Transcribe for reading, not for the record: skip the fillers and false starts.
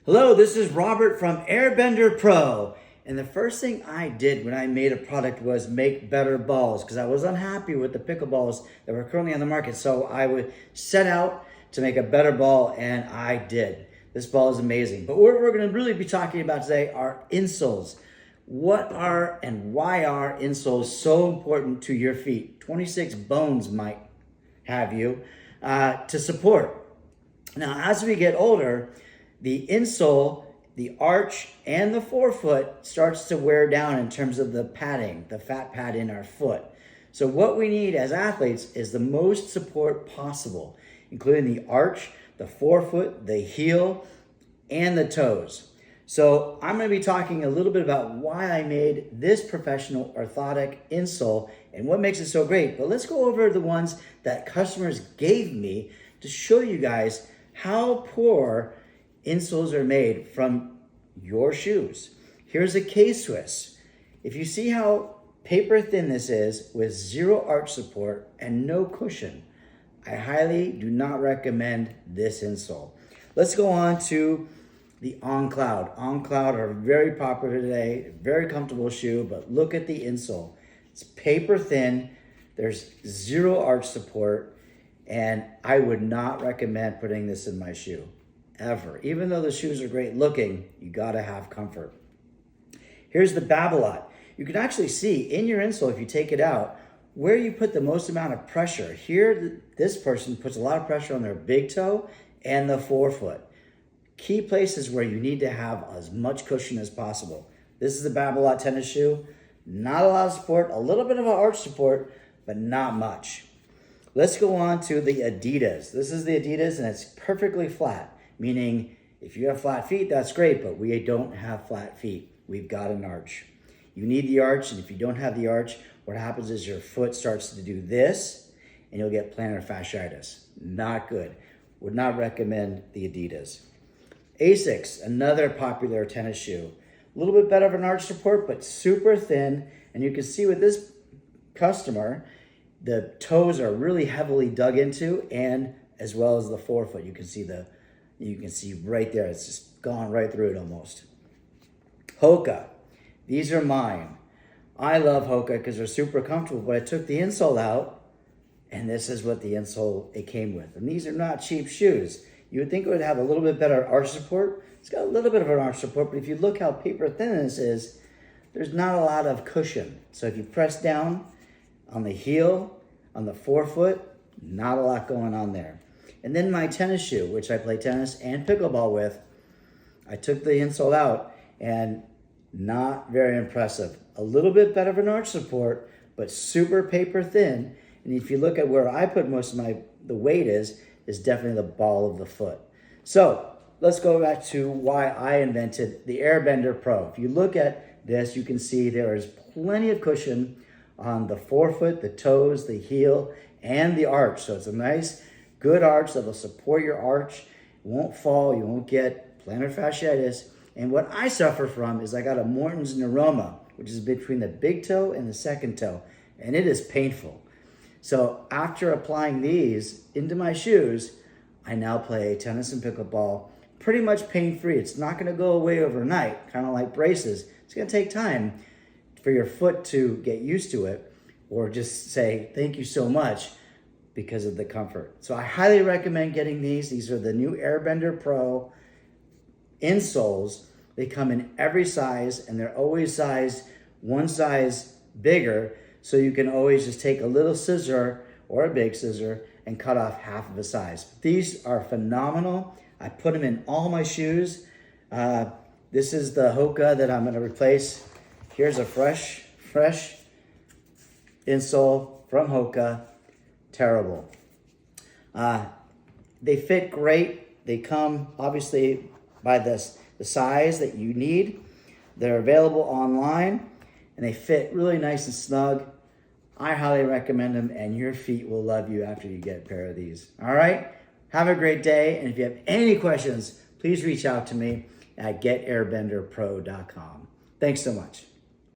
Hello, this is Robert from Bender Pro. And the first thing I did when I made a product was make better balls because I was unhappy with the pickleballs that were currently on the market. So I would set out to make a better ball, and I did. This ball is amazing. But what we're going to really be talking about today are insoles. What are and why are insoles so important to your feet? 26 bones might have you to support. Now, as we get older, the insole, the arch, and the forefoot starts to wear down in terms of the padding, the fat pad in our foot. So what we need as athletes is the most support possible, including the arch, the forefoot, the heel, and the toes. So I'm going to be talking a little bit about why I made this professional orthotic insole and what makes it so great. But let's go over the ones that customers gave me to show you guys how poor insoles are made from your shoes. Here's a K-Swiss. If you see how paper thin this is with zero arch support and no cushion, I highly do not recommend this insole. Let's go on to the On Cloud. On Cloud are very popular today, very comfortable shoe, but look at the insole. It's paper thin, there's zero arch support, and I would not recommend putting this in my shoe, ever. Even though the shoes are great looking, you gotta have comfort. Here's the Babolat. You can actually see in your insole, if you take it out, where you put the most amount of pressure. Here, this person puts a lot of pressure on their big toe and the forefoot. Key places where you need to have as much cushion as possible. This is the Babolat tennis shoe. Not a lot of support, a little bit of an arch support, but not much. Let's go on to the Adidas. This is the Adidas, and it's perfectly flat, meaning if you have flat feet, that's great, but we don't have flat feet. We've got an arch. You need the arch, and if you don't have the arch, what happens is your foot starts to do this, and you'll get plantar fasciitis. Not good. Would not recommend the Adidas. Asics, another popular tennis shoe. A little bit better of an arch support, but super thin, and you can see with this customer, the toes are really heavily dug into, and as well as the forefoot. You can see right there, it's just gone right through it almost. Hoka, these are mine. I love Hoka because they're super comfortable, but I took the insole out, and this is what the insole it came with. And these are not cheap shoes. You would think it would have a little bit better arch support. It's got a little bit of an arch support, but if you look how paper thin this is, there's not a lot of cushion. So if you press down on the heel, on the forefoot, not a lot going on there. And then my tennis shoe, which I play tennis and pickleball with, I took the insole out and not very impressive. A little bit better of an arch support, but super paper thin. And if you look at where I put most of the weight is definitely the ball of the foot. So let's go back to why I invented the Bender Pro. If you look at this, you can see there is plenty of cushion on the forefoot, the toes, the heel, and the arch. So it's a nice, good arch that will support your arch. It won't fall, you won't get plantar fasciitis. And what I suffer from is I got a Morton's Neuroma, which is between the big toe and the second toe, and it is painful. So after applying these into my shoes, I now play tennis and pickleball pretty much pain-free. It's not gonna go away overnight, kind of like braces. It's gonna take time for your foot to get used to it, or just say thank you so much because of the comfort. So I highly recommend getting these. These are the new Bender Pro insoles. They come in every size, and they're always sized one size bigger, so you can always just take a little scissor or a big scissor and cut off half of a size. These are phenomenal. I put them in all my shoes. This is the Hoka that I'm gonna replace. Here's a fresh insole from Hoka. Terrible. They fit great. They come obviously by the size that you need. They're available online, and they fit really nice and snug. I highly recommend them, and your feet will love you after you get a pair of these. All right? Have a great day, and if you have any questions, please reach out to me at getAirbenderPro.com. Thanks so much.